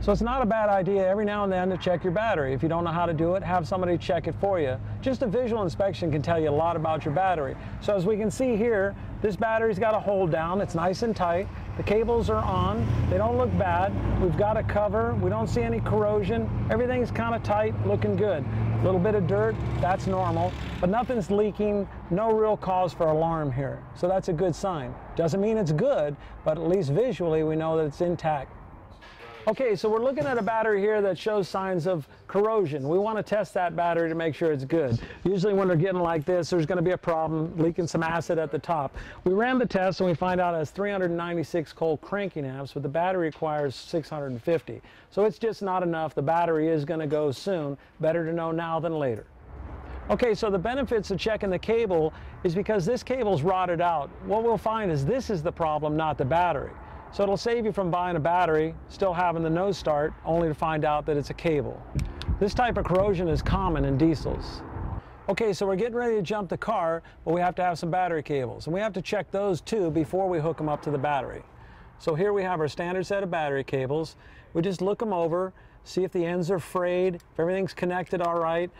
So it's not a bad idea every now and then to check your battery. If you don't know how to do it, have somebody check it for you. Just a visual inspection can tell you a lot about your battery. So as we can see here, this battery's got a hold down. It's nice and tight. The cables are on. They don't look bad. We've got a cover. We don't see any corrosion. Everything's kind of tight, looking good. A little bit of dirt, that's normal, but nothing's leaking. No real cause for alarm here. So that's a good sign. Doesn't mean it's good, but at least visually we know that it's intact. Okay, so we're looking at a battery here that shows signs of corrosion. We want to test that battery to make sure it's good. Usually when they're getting like this, there's going to be a problem, leaking some acid at the top. We ran the test and we find out it has 396 cold cranking amps, but the battery requires 650. So it's just not enough. The battery is going to go soon. Better to know now than later. Okay, so the benefits of checking the cable is because this cable's rotted out. What we'll find is this is the problem, not the battery. So it'll save you from buying a battery, still having the no start, only to find out that it's a cable. This type of corrosion is common in diesels. Okay, so we're getting ready to jump the car, but we have to have some battery cables. And we have to check those too before we hook them up to the battery. So here we have our standard set of battery cables. We just look them over, see if the ends are frayed, if everything's connected all right.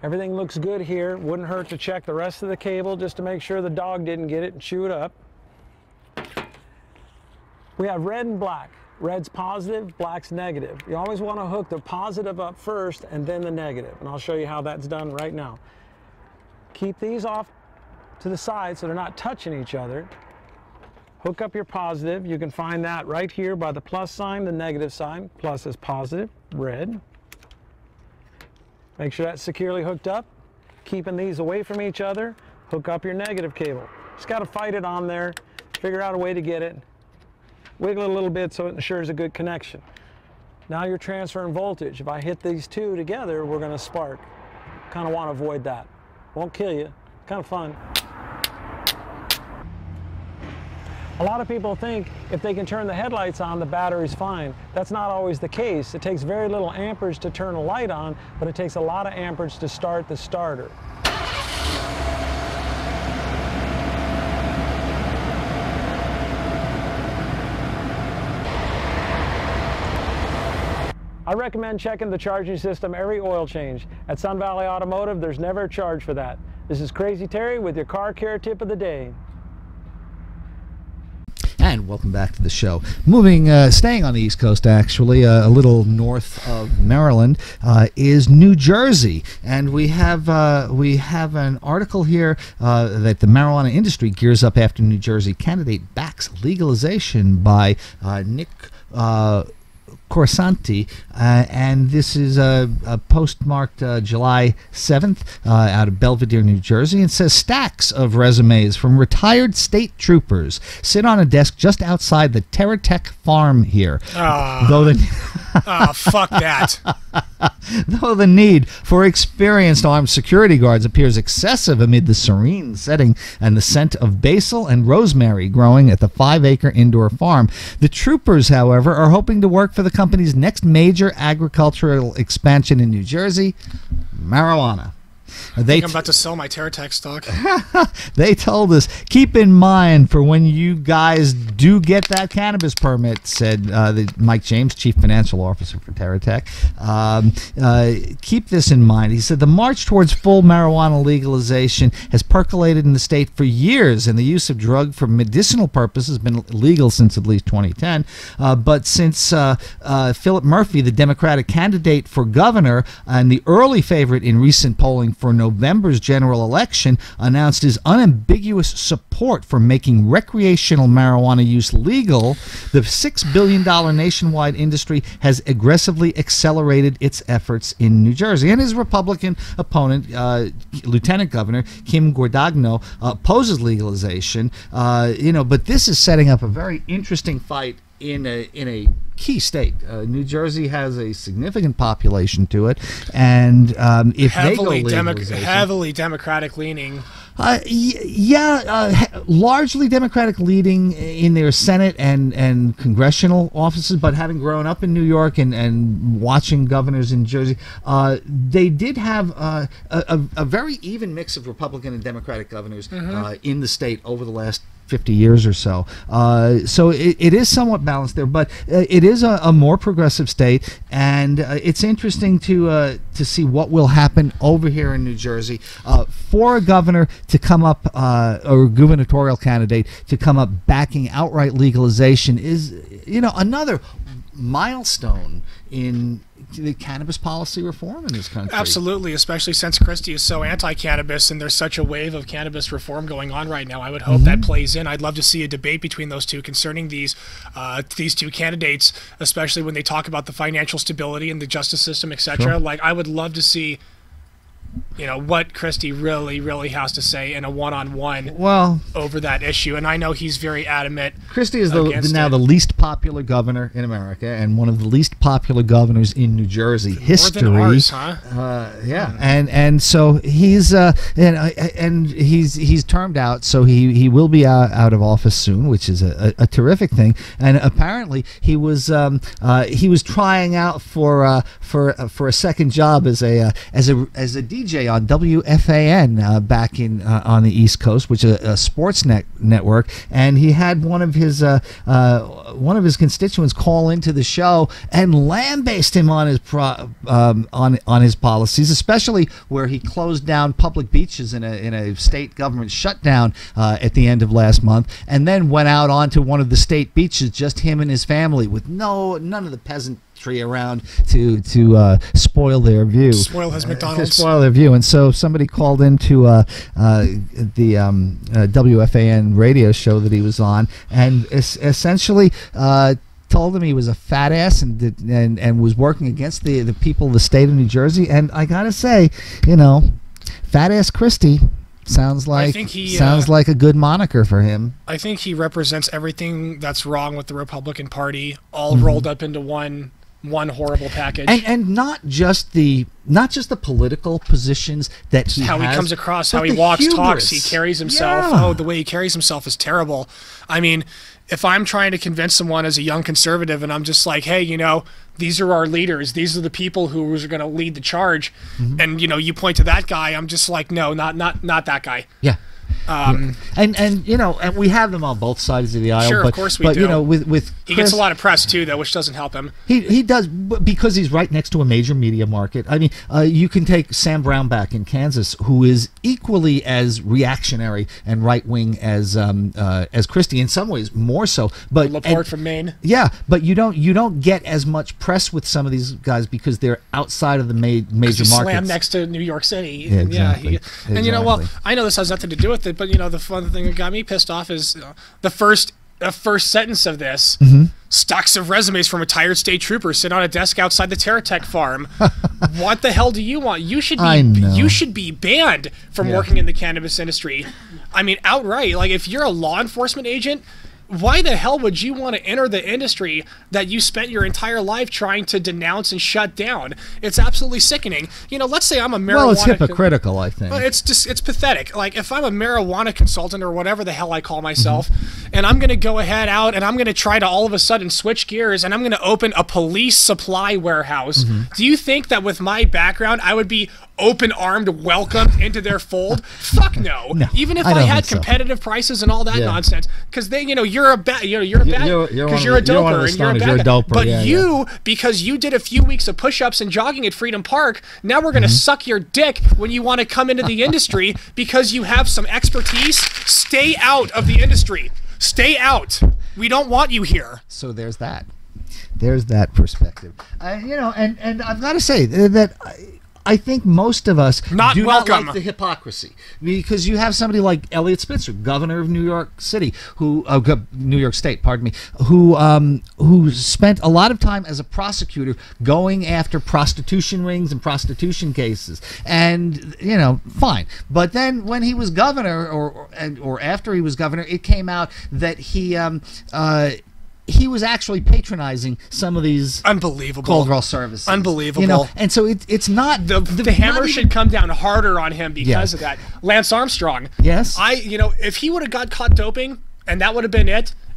Everything looks good here. Wouldn't hurt to check the rest of the cable just to make sure the dog didn't get it and chew it up. We have red and black. Red's positive, black's negative. You always want to hook the positive up first and then the negative. And I'll show you how that's done right now. Keep these off to the side so they're not touching each other. Hook up your positive. You can find that right here by the plus sign, the negative sign. Plus is positive, red. Make sure that's securely hooked up. Keeping these away from each other. Hook up your negative cable. Just got to fight it on there. Figure out a way to get it. Wiggle it a little bit so it ensures a good connection. Now you're transferring voltage. If I hit these two together, we're going to spark. Kind of want to avoid that. Won't kill you. Kind of fun. A lot of people think if they can turn the headlights on, the battery's fine. That's not always the case. It takes very little amperage to turn a light on, but it takes a lot of amperage to start the starter. I recommend checking the charging system every oil change. At Sun Valley Automotive, there's never a charge for that. This is Crazy Terry with your car care tip of the day. And welcome back to the show. Staying on the East Coast, actually, a little north of Maryland, is New Jersey, and we have an article here that the marijuana industry gears up after New Jersey candidate backs legalization by Nick Corsanti, and this is postmarked July 7th out of Belvedere, New Jersey. It says stacks of resumes from retired state troopers sit on a desk just outside the TerraTech farm here. Fuck that. Though the need for experienced armed security guards appears excessive amid the serene setting and the scent of basil and rosemary growing at the 5-acre indoor farm, the troopers, however, are hoping to work for the company's next major agricultural expansion in New Jersey, marijuana. I think I'm about to sell my TerraTech stock. They told us, keep in mind for when you guys do get that cannabis permit, said Mike James, Chief Financial Officer for TerraTech. Keep this in mind. He said the march towards full marijuana legalization has percolated in the state for years, and the use of drug for medicinal purposes has been legal since at least 2010. But since Philip Murphy, the Democratic candidate for governor and the early favorite in recent polling for November's general election, announced his unambiguous support for making recreational marijuana use legal, the $6 billion nationwide industry has aggressively accelerated its efforts in New Jersey. And his Republican opponent, Lieutenant Governor Kim Guadagno, opposes legalization. But this is setting up a very interesting fight in a key state. New Jersey has a significant population to it, and if heavily they go legalization, heavily Democratic leaning. Largely Democratic leading in their Senate and congressional offices, but having grown up in New York and watching governors in Jersey, they did have a very even mix of Republican and Democratic governors in the state over the last 50 years or so. So it is somewhat balanced there, but it is a more progressive state, and it's interesting to see what will happen over here in New Jersey. For a governor to come up, or a gubernatorial candidate to come up backing outright legalization is, another milestone in the cannabis policy reform in this country. Absolutely, especially since Christie is so anti-cannabis and there's such a wave of cannabis reform going on right now. I would hope that plays in. I'd love to see a debate between those two concerning these two candidates, especially when they talk about the financial stability and the justice system, etc. Sure. Like, I would love to see what Christie really has to say in a one-on-one over that issue. And I know he's very adamant. Christie is now the least popular governor in America and one of the least popular governors in New Jersey history. More than ours, huh? Yeah, and so he's he's termed out, so he will be out of office soon, which is a terrific thing. And apparently he was trying out for a second job as a DJ on WFAN back on the East Coast, which is a sports network, and he had one of his constituents call into the show and lambaste him on his policies, especially where he closed down public beaches in a state government shutdown at the end of last month, and then went out onto one of the state beaches, just him and his family, with none of the peasantry around to spoil their view. Spoil his McDonald's. Spoil their view. And so somebody called into the WFAN radio show that he was on, and essentially told him he was a fat ass and was working against the people of the state of New Jersey. And I gotta say, fat ass Christie sounds like a good moniker for him. I think he represents everything that's wrong with the Republican Party, all rolled up into one horrible package. And not just the political positions that he how has, he comes across, how he walks, hubris. talks, he carries himself. Yeah. Oh, the way he carries himself is terrible. I mean, if I'm trying to convince someone as a young conservative and I'm just like, hey, these are our leaders, these are the people who are going to lead the charge, and you point to that guy, I'm just like, no, not that guy. Yeah. And we have them on both sides of the aisle. Sure, of course we do. But with he Chris, gets a lot of press too, though, which doesn't help him. He does, because he's right next to a major media market. I mean, you can take Sam Brownback in Kansas, who is equally as reactionary and right wing as Christie, in some ways more so. But Laporte from Maine. Yeah, but you don't get as much press with some of these guys because they're outside of the major markets. Slam next to New York City. Yeah, exactly. And exactly. I know this has nothing to do with it, but the fun thing that got me pissed off is the first sentence of this. Stacks of resumes from retired state troopers sit on a desk outside the TerraTech farm. What the hell do you want? You should be banned from working in the cannabis industry. I mean, outright. Like, if you're a law enforcement agent, why the hell would you want to enter the industry that you spent your entire life trying to denounce and shut down? It's absolutely sickening. Let's say I'm a marijuana... Well, it's hypocritical, I think. It's pathetic. Like, if I'm a marijuana consultant or whatever the hell I call myself, and I'm going to go ahead out and I'm going to try to all of a sudden switch gears and I'm going to open a police supply warehouse, do you think that with my background I would be open-armed welcomed into their fold? Fuck no. Even if I had competitive prices and all that nonsense, because they, you're a bad, you're a bad, because you're a doper and you're a bad guy. But because you did a few weeks of push-ups and jogging at Freedom Park, now we're gonna suck your dick when you want to come into the industry because you have some expertise. Stay out of the industry. Stay out. We don't want you here. So there's that. There's that perspective. And I've got to say that I think most of us do not like the hypocrisy, because you have somebody like Eliot Spitzer, governor of New York City, New York State, pardon me, who spent a lot of time as a prosecutor going after prostitution rings and prostitution cases, and fine. But then when he was governor, or after he was governor, it came out that he was actually patronizing some of these Caldwell services. Unbelievable. And so it's not the hammer should come down harder on him because of that. Lance Armstrong. Yes. If he would have got caught doping and that would have been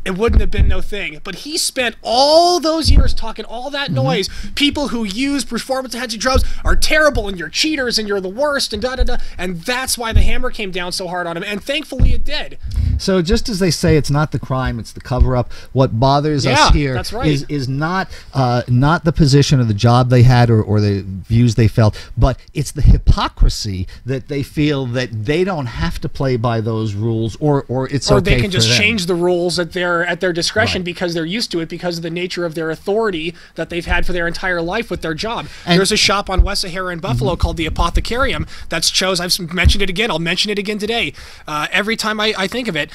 it wouldn't have been no thing. But he spent all those years talking all that noise. People who use performance-enhancing drugs are terrible, and you're cheaters, and you're the worst, and da-da-da. And that's why the hammer came down so hard on him. And thankfully it did. So just as they say it's not the crime, it's the cover-up, what bothers us here is not the position or the job they had or the views they felt, but it's the hypocrisy that they feel that they don't have to play by those rules, or it's okay they can just for them. Change the rules at their discretion because they're used to it, because of the nature of their authority that they've had for their entire life with their job. And there's a shop on West Sahara in Buffalo called the Apothecarium that's I've mentioned it again. I'll mention it again today. Every time I think of it,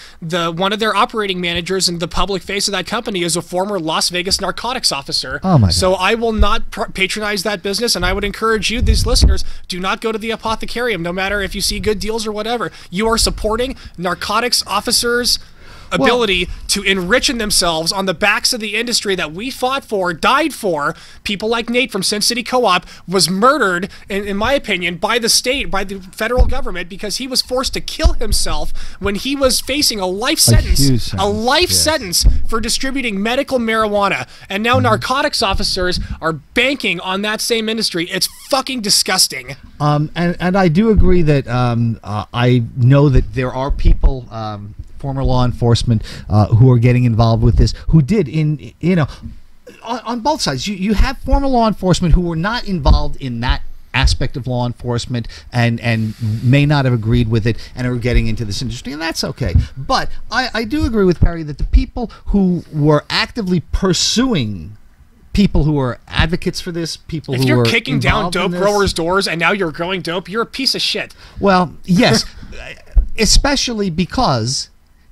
one of their operating managers and the public face of that company is a former Las Vegas narcotics officer. Oh my God. So I will not patronize that business, and I would encourage you, these listeners, do not go to the Apothecarium, no matter if you see good deals or whatever. You are supporting narcotics officers' ability to enrich themselves on the backs of the industry that we fought for, died for. People like Nate from Sin City Co-op was murdered, in my opinion, by the state, by the federal government, because he was forced to kill himself when he was facing a life sentence, sentence for distributing medical marijuana. And now narcotics officers are banking on that same industry. It's fucking disgusting. And I do agree that I know that there are people, former law enforcement, who are getting involved with this, who did on both sides. You have former law enforcement who were not involved in that aspect of law enforcement and may not have agreed with it and are getting into this industry, and that's okay. But I do agree with Perry that the people who were actively pursuing people who are advocates for this, people who are if you're kicking down dope growers' doors and now you're growing dope, you're a piece of shit. Well, yes, especially because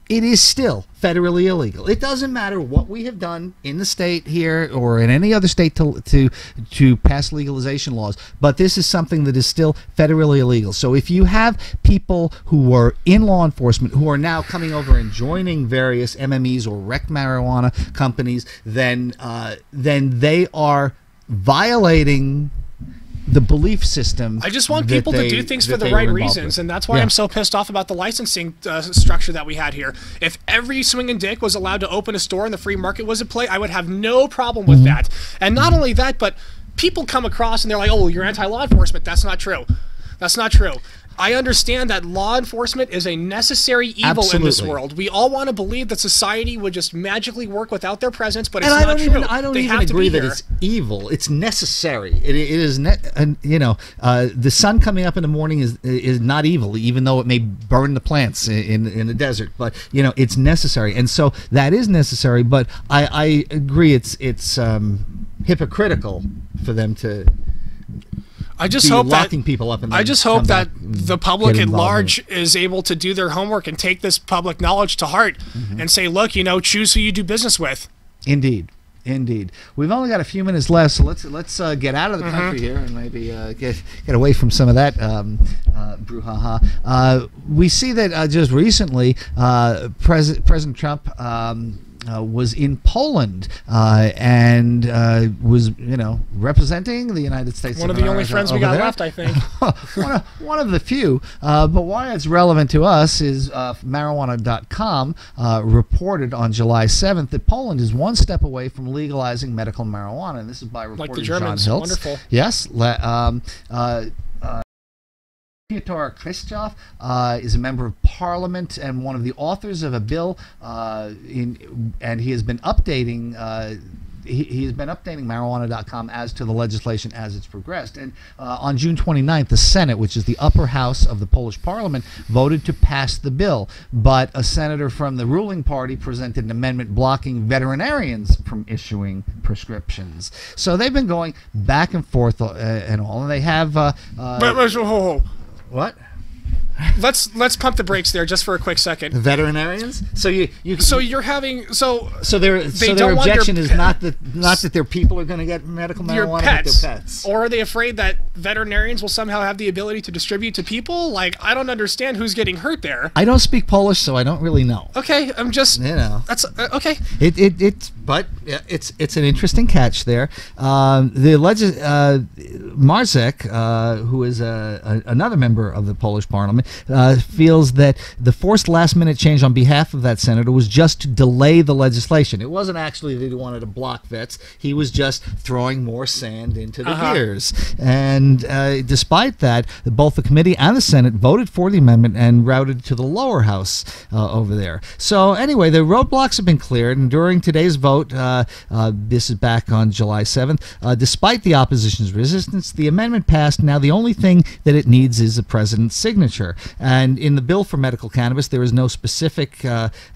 it is still federally illegal. It doesn't matter what we have done in the state here or in any other state to pass legalization laws, but this is something that is still federally illegal. So if you have people who were in law enforcement who are now coming over and joining various MMEs or rec marijuana companies, then they are violating the belief system. I just want people to do things for the right reasons, and that's why I'm so pissed off about the licensing structure that we had here. If every swinging dick was allowed to open a store and the free market was at play, I would have no problem with that. And not only that, but people come across and they're like, oh, you're anti-law enforcement. That's not true. That's not true. I understand that law enforcement is a necessary evil in this world. We all want to believe that society would just magically work without their presence, but it's not true. I don't even agree that it's evil. It's necessary. It is, the sun coming up in the morning is not evil, even though it may burn the plants in the desert. But it's necessary, and so that is necessary. But I agree, it's hypocritical for them to. I just hope that the public at large is able to do their homework and take this public knowledge to heart and say, look, choose who you do business with. Indeed. We've only got a few minutes left, so let's get out of the country here and maybe get away from some of that brouhaha. We see that just recently, President Trump was in Poland and was representing the United States. One of the only friends we got left, I think. one of the few. But why it's relevant to us is marijuana.com reported on July 7th that Poland is one step away from legalizing medical marijuana, and this is by reporter like the Germans. John Hiltz. Wonderful. Yes. Piotr Khrushchev is a member of parliament and one of the authors of a bill, and he has been updating. He has been updating marijuana.com as to the legislation as it's progressed. And on June 29th, the Senate, which is the upper house of the Polish parliament, voted to pass the bill. But a senator from the ruling party presented an amendment blocking veterinarians from issuing prescriptions. So they've been going back and forth and all. And they have... What? Let's pump the brakes there just for a quick second. Veterinarians? So you're having so their objection is not that their people are going to get medical marijuana, but their pets. Or are they afraid that veterinarians will somehow have the ability to distribute to people? Like, I don't understand who's getting hurt there. I don't speak Polish, so I don't really know. Okay, I'm just that's okay. But it's an interesting catch there. Marzek, who is another member of the Polish parliament, feels that the forced last-minute change on behalf of that senator was just to delay the legislation. It wasn't actually that he wanted to block vets. He was just throwing more sand into the gears. And despite that, both the committee and the Senate voted for the amendment and routed to the lower house over there. So anyway, the roadblocks have been cleared, and during today's vote, this is back on July 7th, despite the opposition's resistance, the amendment passed. Now the only thing that it needs is the president's signature. And in the bill for medical cannabis, there is no specific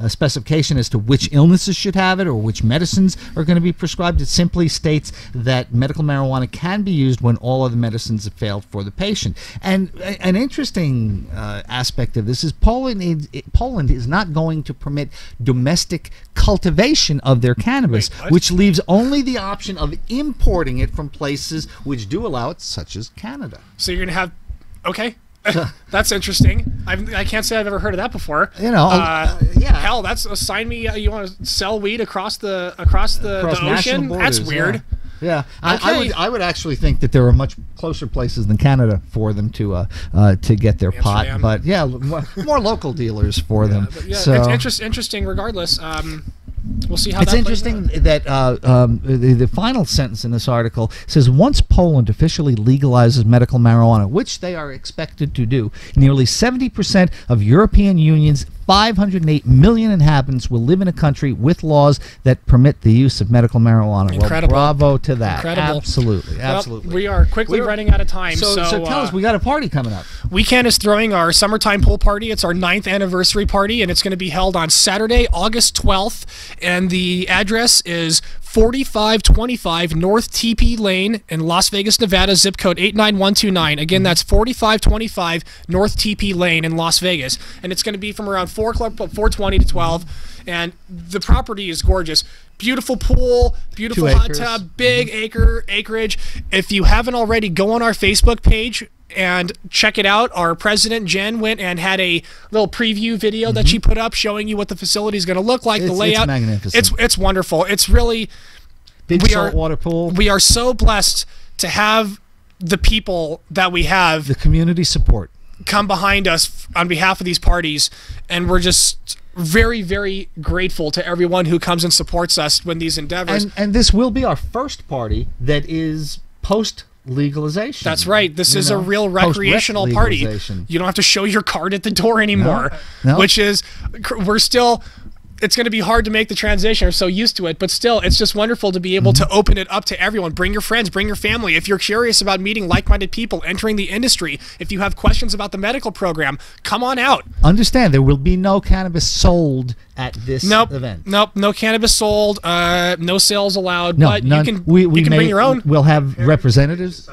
specification as to which illnesses should have it or which medicines are going to be prescribed. It simply states that medical marijuana can be used when all other medicines have failed for the patient. And an interesting aspect of this is Poland is not going to permit domestic cultivation of their cannabis, which leaves only the option of importing it from places which do allow it, such as Canada. So you're going to have... Okay. That's interesting. I can't say I've ever heard of that before. Hell, that's sign me. You want to sell weed across the ocean? Borders, that's weird. Yeah, Okay. I would actually think that there are much closer places than Canada for them to get their pot. Amsterdam. But yeah, more local dealers for them. Yeah, so it's interesting. Regardless, we'll see how it's that interesting plays out. that the final sentence in this article says once Poland officially legalizes medical marijuana, which they are expected to do, nearly 70% of European Union's 508 million inhabitants will live in a country with laws that permit the use of medical marijuana. Incredible. Well, bravo to that. Incredible. Absolutely. Well, Absolutely. we are quickly running out of time. So tell us, we got a party coming up. Weekend is throwing our summertime pool party. It's our 9th anniversary party, and it's going to be held on Saturday, August 12th. And the address is 4525 North TP Lane in Las Vegas, Nevada, zip code 89129. Again, that's 4525 North TP Lane in Las Vegas. And it's going to be from around 4:20 to 12. And the property is gorgeous. Beautiful pool, beautiful hot tub, big acreage. If you haven't already, go on our Facebook page and check it out. Our president, Jen, went and had a little preview video that she put up showing you what the facility is going to look like, the layout. It's magnificent. It's wonderful. It's really... Big saltwater pool. We are so blessed to have the people that we have. The community support. Come behind us on behalf of these parties, and we're just very, very grateful to everyone who comes and supports us when these endeavors. And this will be our first party that is post-legalization. That's right. This is a real recreational party. You don't have to show your card at the door anymore, which is, we're still... It's going to be hard to make the transition. We're so used to it, but still, it's just wonderful to be able to open it up to everyone. Bring your friends, bring your family. If you're curious about meeting like-minded people, entering the industry, if you have questions about the medical program, come on out. Understand, there will be no cannabis sold at this event. Nope, no cannabis sold, no sales allowed, but you can bring your own. We'll have representatives.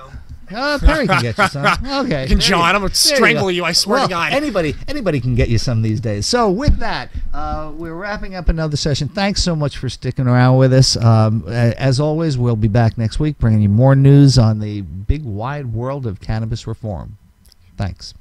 Perry can get you some. Okay. John, I'm going to strangle you, I swear to God. Anybody can get you some these days. So with that, we're wrapping up another session. Thanks so much for sticking around with us. As always, we'll be back next week bringing you more news on the big wide world of cannabis reform. Thanks.